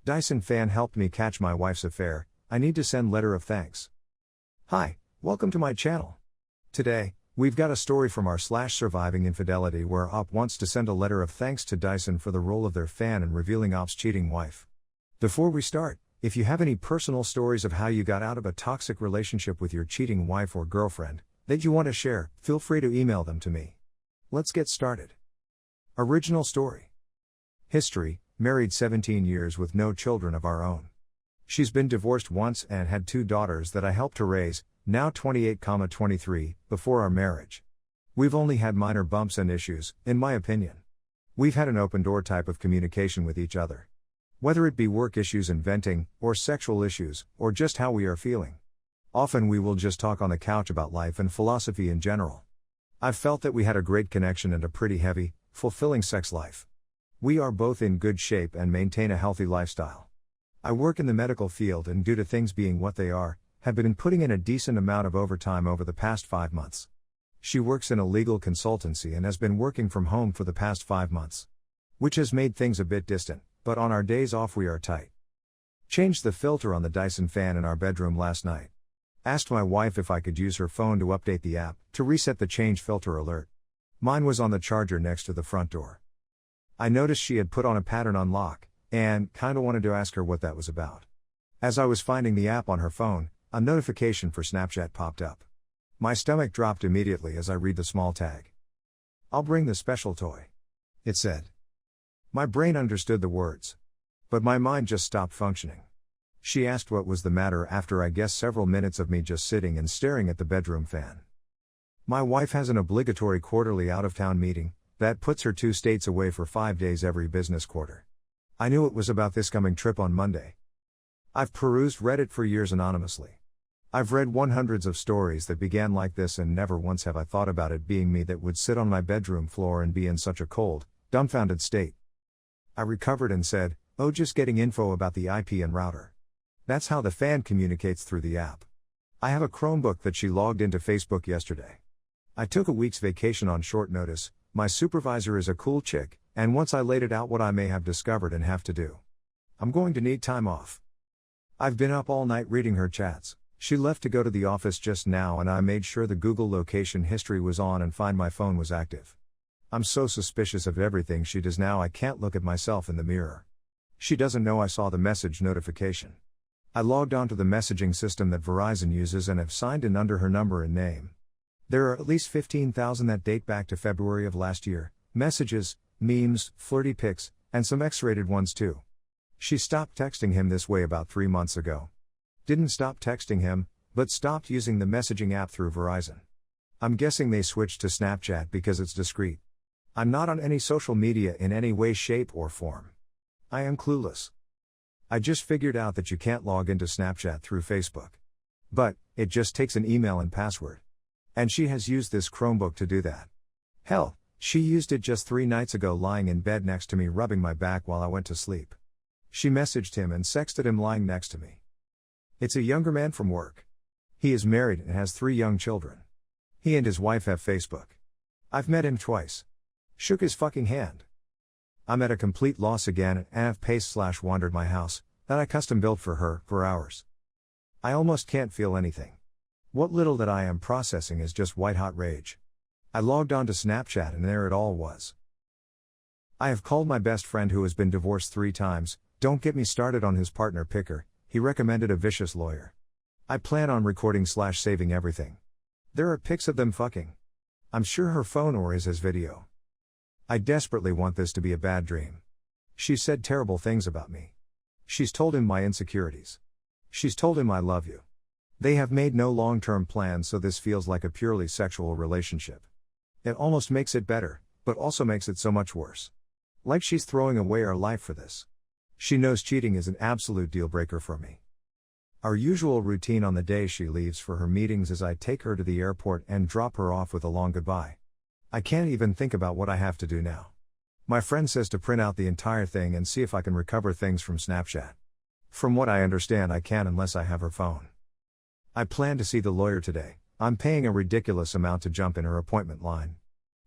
Dyson fan helped me catch my wife's affair. I need to send letter of thanks. Hi, welcome to my channel. Today, we've got a story from our /surviving infidelity where Op wants to send a letter of thanks to Dyson for the role of their fan in revealing Op's cheating wife. Before we start, if you have any personal stories of how you got out of a toxic relationship with your cheating wife or girlfriend that you want to share, feel free to email them to me. Let's get started. Original story. History: married 17 years with no children of our own. She's been divorced once and had 2 daughters that I helped to raise, now 28-23, before our marriage. We've only had minor bumps and issues, in my opinion. We've had an open door type of communication with each other. Whether it be work issues and venting, or sexual issues, or just how we are feeling. Often we will just talk on the couch about life and philosophy in general. I've felt that we had a great connection and a pretty heavy, fulfilling sex life. We are both in good shape and maintain a healthy lifestyle. I work in the medical field and due to things being what they are, have been putting in a decent amount of overtime over the past 5 months. She works in a legal consultancy and has been working from home for the past 5 months. Which has made things a bit distant, but on our days off we are tight. Changed the filter on the Dyson fan in our bedroom last night. Asked my wife if I could use her phone to update the app, to reset the change filter alert. Mine was on the charger next to the front door. I noticed she had put on a pattern unlock, and kinda wanted to ask her what that was about. As I was finding the app on her phone, a notification for Snapchat popped up. My stomach dropped immediately as I read the small tag. "I'll bring the special toy," it said. My brain understood the words. But my mind just stopped functioning. She asked what was the matter after I guess several minutes of me just sitting and staring at the bedroom fan. My wife has an obligatory quarterly out-of-town meeting that puts her 2 states away for 5 days every business quarter. I knew it was about this coming trip on Monday. I've perused Reddit for years anonymously. I've read hundreds of stories that began like this and never once have I thought about it being me that would sit on my bedroom floor and be in such a cold, dumbfounded state. I recovered and said, "Oh, just getting info about the IP and router." That's how the fan communicates through the app. I have a Chromebook that she logged into Facebook yesterday. I took a week's vacation on short notice. My supervisor is a cool chick, and once I laid it out what I may have discovered and have to do. I'm going to need time off. I've been up all night reading her chats. She left to go to the office just now and I made sure the Google location history was on and find my phone was active. I'm so suspicious of everything she does now I can't look at myself in the mirror. She doesn't know I saw the message notification. I logged onto the messaging system that Verizon uses and have signed in under her number and name. There are at least 15,000 that date back to February of last year, messages, memes, flirty pics, and some X-rated ones too. She stopped texting him this way about 3 months ago. Didn't stop texting him, but stopped using the messaging app through Verizon. I'm guessing they switched to Snapchat because it's discreet. I'm not on any social media in any way, shape, or form. I am clueless. I just figured out that you can't log into Snapchat through Facebook. But, it just takes an email and password. And she has used this Chromebook to do that. Hell, she used it just 3 nights ago lying in bed next to me rubbing my back while I went to sleep. She messaged him and sexted him lying next to me. It's a younger man from work. He is married and has 3 young children. He and his wife have Facebook. I've met him twice. Shook his fucking hand. I'm at a complete loss again and have paced/wandered my house, that I custom built for her, for hours. I almost can't feel anything. What little that I am processing is just white-hot rage. I logged on to Snapchat and there it all was. I have called my best friend who has been divorced 3 times, don't get me started on his partner picker, he recommended a vicious lawyer. I plan on recording/saving everything. There are pics of them fucking. I'm sure her phone or his has video. I desperately want this to be a bad dream. She's said terrible things about me. She's told him my insecurities. She's told him I love you. They have made no long-term plans, so this feels like a purely sexual relationship. It almost makes it better, but also makes it so much worse. Like she's throwing away our life for this. She knows cheating is an absolute deal breaker for me. Our usual routine on the day she leaves for her meetings is I take her to the airport and drop her off with a long goodbye. I can't even think about what I have to do now. My friend says to print out the entire thing and see if I can recover things from Snapchat. From what I understand I can't unless I have her phone. I plan to see the lawyer today. I'm paying a ridiculous amount to jump in her appointment line.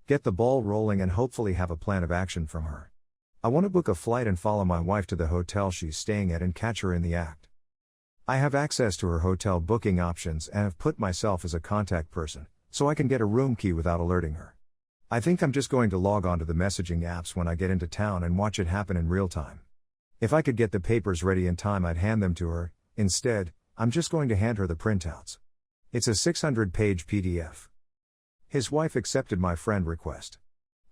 Get the ball rolling and hopefully have a plan of action from her. I want to book a flight and follow my wife to the hotel she's staying at and catch her in the act. I have access to her hotel booking options and have put myself as a contact person, so I can get a room key without alerting her. I think I'm just going to log on to the messaging apps when I get into town and watch it happen in real time. If I could get the papers ready in time, I'd hand them to her. Instead, I'm just going to hand her the printouts. It's a 600-page PDF. His wife accepted my friend request.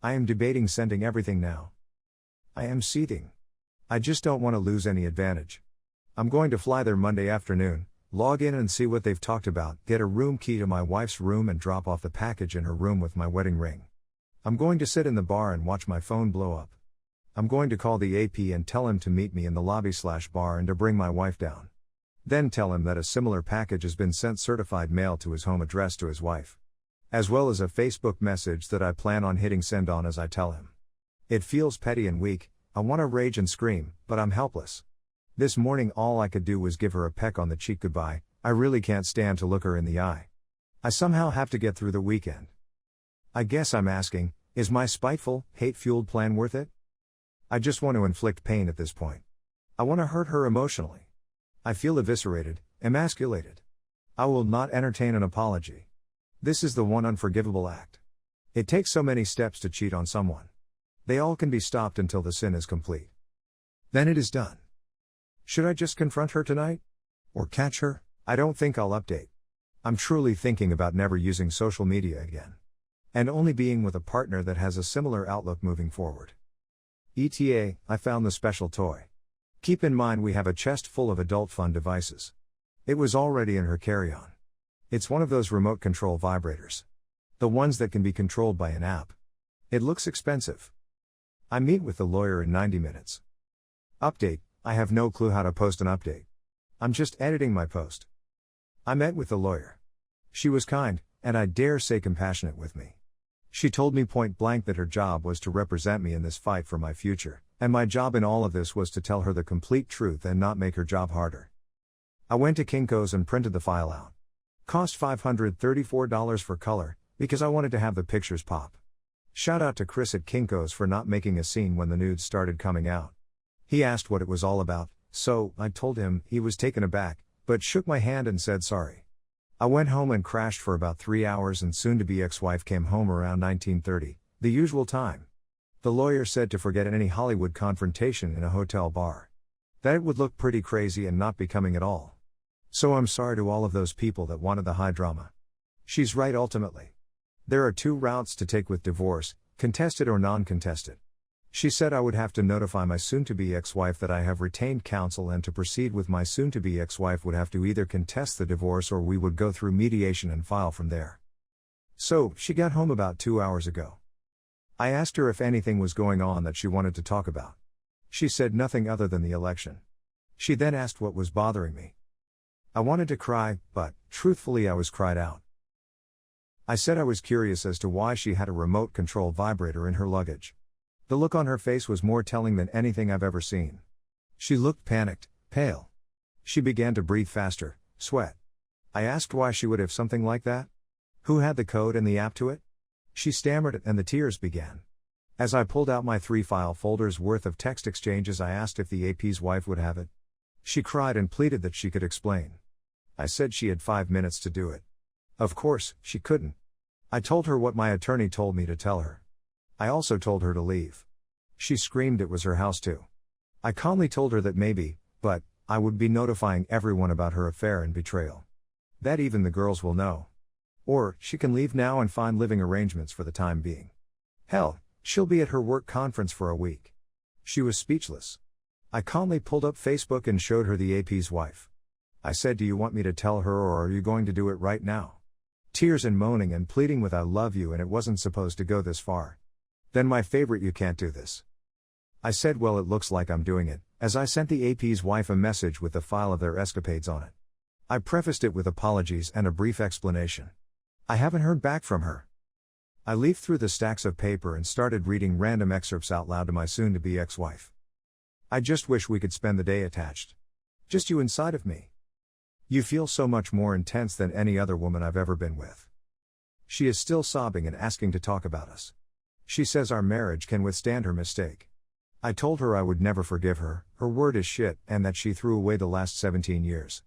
I am debating sending everything now. I am seething. I just don't want to lose any advantage. I'm going to fly there Monday afternoon, log in and see what they've talked about, get a room key to my wife's room and drop off the package in her room with my wedding ring. I'm going to sit in the bar and watch my phone blow up. I'm going to call the AP and tell him to meet me in the lobby/bar and to bring my wife down. Then tell him that a similar package has been sent certified mail to his home address to his wife. As well as a Facebook message that I plan on hitting send on as I tell him. It feels petty and weak, I want to rage and scream, but I'm helpless. This morning all I could do was give her a peck on the cheek goodbye. I really can't stand to look her in the eye. I somehow have to get through the weekend. I guess I'm asking, is my spiteful, hate-fueled plan worth it? I just want to inflict pain at this point. I want to hurt her emotionally. I feel eviscerated, emasculated. I will not entertain an apology. This is the one unforgivable act. It takes so many steps to cheat on someone. They all can be stopped until the sin is complete. Then it is done. Should I just confront her tonight? Or catch her? I don't think I'll update. I'm truly thinking about never using social media again. And only being with a partner that has a similar outlook moving forward. AITA, I found the special toy. Keep in mind we have a chest full of adult fun devices. It was already in her carry-on. It's one of those remote control vibrators. The ones that can be controlled by an app. It looks expensive. I meet with the lawyer in 90 minutes. Update, I have no clue how to post an update. I'm just editing my post. I met with the lawyer. She was kind, and I dare say compassionate with me. She told me point blank that her job was to represent me in this fight for my future, and my job in all of this was to tell her the complete truth and not make her job harder. I went to Kinko's and printed the file out. Cost $534 for color, because I wanted to have the pictures pop. Shout out to Chris at Kinko's for not making a scene when the nudes started coming out. He asked what it was all about, so I told him. He was taken aback, but shook my hand and said sorry. I went home and crashed for about 3 hours and soon-to-be ex-wife came home around 19:30, the usual time. The lawyer said to forget any Hollywood confrontation in a hotel bar. That it would look pretty crazy and not becoming at all. So I'm sorry to all of those people that wanted the high drama. She's right ultimately. There are 2 routes to take with divorce, contested or non-contested. She said I would have to notify my soon-to-be ex-wife that I have retained counsel, and to proceed with my soon-to-be ex-wife would have to either contest the divorce or we would go through mediation and file from there. So, she got home about 2 hours ago. I asked her if anything was going on that she wanted to talk about. She said nothing other than the election. She then asked what was bothering me. I wanted to cry, but, truthfully I was cried out. I said I was curious as to why she had a remote control vibrator in her luggage. The look on her face was more telling than anything I've ever seen. She looked panicked, pale. She began to breathe faster, sweat. I asked why she would have something like that. Who had the code and the app to it? She stammered it and the tears began. As I pulled out my 3 file folders worth of text exchanges, I asked if the AP's wife would have it. She cried and pleaded that she could explain. I said she had 5 minutes to do it. Of course, she couldn't. I told her what my attorney told me to tell her. I also told her to leave. She screamed it was her house too. I calmly told her that maybe, but, I would be notifying everyone about her affair and betrayal. That even the girls will know. Or, she can leave now and find living arrangements for the time being. Hell, she'll be at her work conference for a week. She was speechless. I calmly pulled up Facebook and showed her the AP's wife. I said, do you want me to tell her or are you going to do it right now? Tears and moaning and pleading with I love you, and it wasn't supposed to go this far. Then my favorite, you can't do this. I said, well, it looks like I'm doing it, as I sent the AP's wife a message with the file of their escapades on it. I prefaced it with apologies and a brief explanation. I haven't heard back from her. I leafed through the stacks of paper and started reading random excerpts out loud to my soon-to-be ex-wife. I just wish we could spend the day attached. Just you inside of me. You feel so much more intense than any other woman I've ever been with. She is still sobbing and asking to talk about us. She says our marriage can withstand her mistake. I told her I would never forgive her, her word is shit, and that she threw away the last 17 years.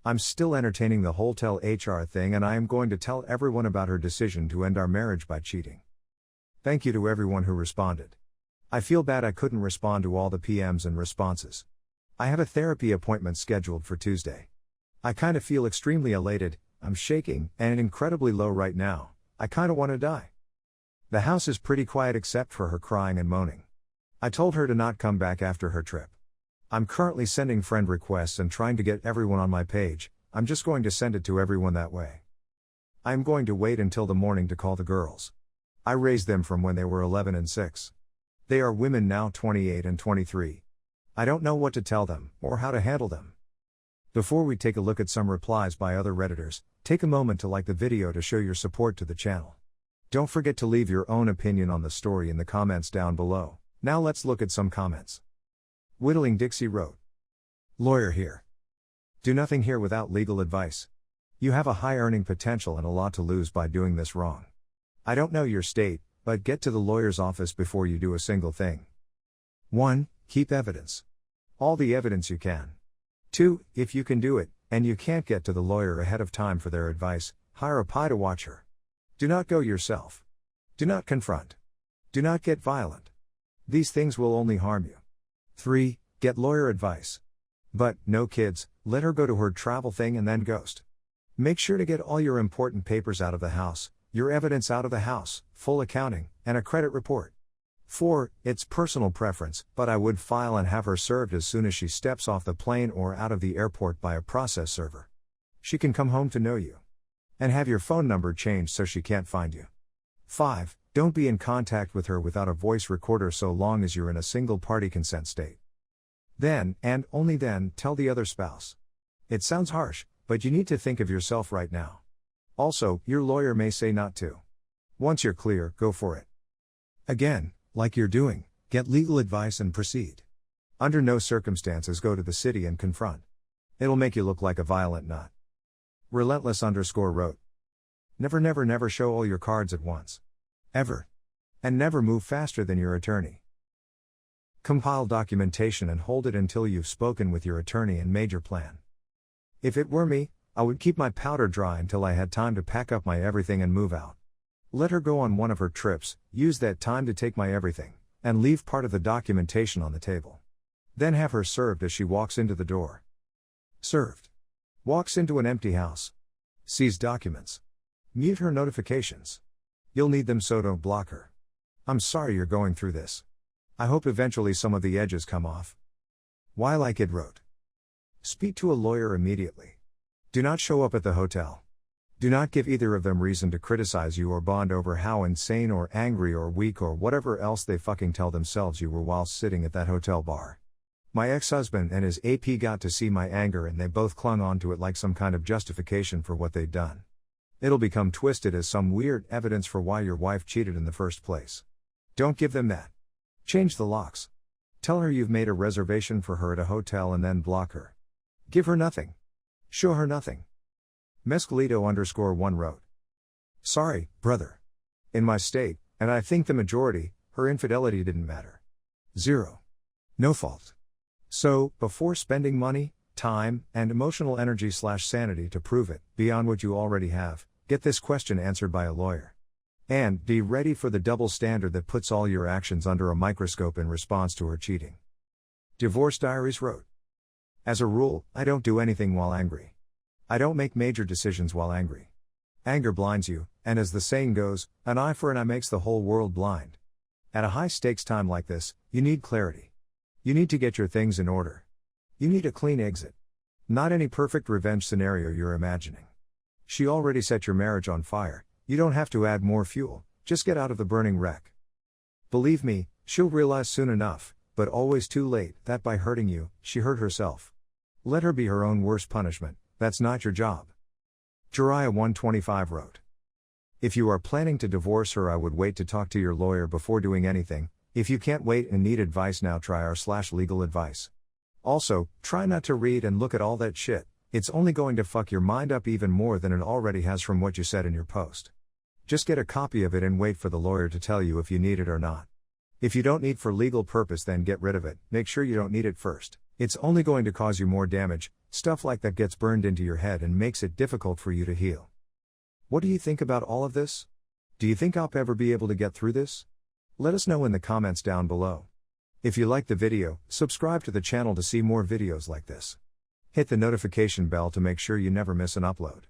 I'm still entertaining the whole tell HR thing, and I am going to tell everyone about her decision to end our marriage by cheating. Thank you to everyone who responded. I feel bad I couldn't respond to all the PMs and responses. I have a therapy appointment scheduled for Tuesday. I kinda feel extremely elated, I'm shaking, and incredibly low right now. I kinda wanna die. The house is pretty quiet except for her crying and moaning. I told her to not come back after her trip. I'm currently sending friend requests and trying to get everyone on my page. I'm just going to send it to everyone that way. I'm going to wait until the morning to call the girls. I raised them from when they were 11 and 6. They are women now, 28 and 23. I don't know what to tell them, or how to handle them. Before we take a look at some replies by other Redditors, take a moment to like the video to show your support to the channel. Don't forget to leave your own opinion on the story in the comments down below. Now let's look at some comments. Whittling Dixie wrote. Lawyer here. Do nothing here without legal advice. You have a high earning potential and a lot to lose by doing this wrong. I don't know your state, but get to the lawyer's office before you do a single thing. 1. Keep evidence. All the evidence you can. 2. If you can do it, and you can't get to the lawyer ahead of time for their advice, hire a PI to watch her. Do not go yourself. Do not confront. Do not get violent. These things will only harm you. 3. Get lawyer advice. But, no kids, let her go to her travel thing and then ghost. Make sure to get all your important papers out of the house, your evidence out of the house, full accounting, and a credit report. 4. It's personal preference, but I would file and have her served as soon as she steps off the plane or out of the airport by a process server. She can come home to know you. And have your phone number changed so she can't find you. 5. Don't be in contact with her without a voice recorder so long as you're in a single-party consent state. Then, and only then, tell the other spouse. It sounds harsh, but you need to think of yourself right now. Also, your lawyer may say not to. Once you're clear, go for it. Again, like you're doing, get legal advice and proceed. Under no circumstances go to the city and confront. It'll make you look like a violent nut. Relentless_ wrote. Never show all your cards at once. Ever. And never move faster than your attorney. Compile documentation and hold it until you've spoken with your attorney and made your plan. If it were me, I would keep my powder dry until I had time to pack up my everything and move out. Let her go on one of her trips, use that time to take my everything, and leave part of the documentation on the table. Then have her served as she walks into the door. Served. Walks into an empty house. Sees documents. Mute her notifications. You'll need them, so don't block her. I'm sorry you're going through this. I hope eventually some of the edges come off. Why Like It wrote. Speak to a lawyer immediately. Do not show up at the hotel. Do not give either of them reason to criticize you or bond over how insane or angry or weak or whatever else they fucking tell themselves you were while sitting at that hotel bar. My ex-husband and his AP got to see my anger and they both clung on to it like some kind of justification for what they'd done. It'll become twisted as some weird evidence for why your wife cheated in the first place. Don't give them that. Change the locks. Tell her you've made a reservation for her at a hotel and then block her. Give her nothing. Show her nothing. Mescalito_1 wrote. Sorry, brother. In my state, and I think the majority, her infidelity didn't matter. 0. No fault. So, before spending money, time, and emotional energy/sanity to prove it, beyond what you already have, get this question answered by a lawyer. And, be ready for the double standard that puts all your actions under a microscope in response to her cheating. Divorce Diaries wrote. As a rule, I don't do anything while angry. I don't make major decisions while angry. Anger blinds you, and as the saying goes, an eye for an eye makes the whole world blind. At a high-stakes time like this, you need clarity. You need to get your things in order. You need a clean exit. Not any perfect revenge scenario you're imagining. She already set your marriage on fire, you don't have to add more fuel, just get out of the burning wreck. Believe me, she'll realize soon enough, but always too late, that by hurting you, she hurt herself. Let her be her own worst punishment, that's not your job. Jiraiya125 wrote. If you are planning to divorce her, I would wait to talk to your lawyer before doing anything. If you can't wait and need advice now, try our/legal advice. Also, try not to read and look at all that shit, it's only going to fuck your mind up even more than it already has from what you said in your post. Just get a copy of it and wait for the lawyer to tell you if you need it or not. If you don't need for legal purpose, then get rid of it. Make sure you don't need it first. It's only going to cause you more damage. Stuff like that gets burned into your head and makes it difficult for you to heal. What do you think about all of this? Do you think I'll ever be able to get through this? Let us know in the comments down below. If you liked the video, subscribe to the channel to see more videos like this. Hit the notification bell to make sure you never miss an upload.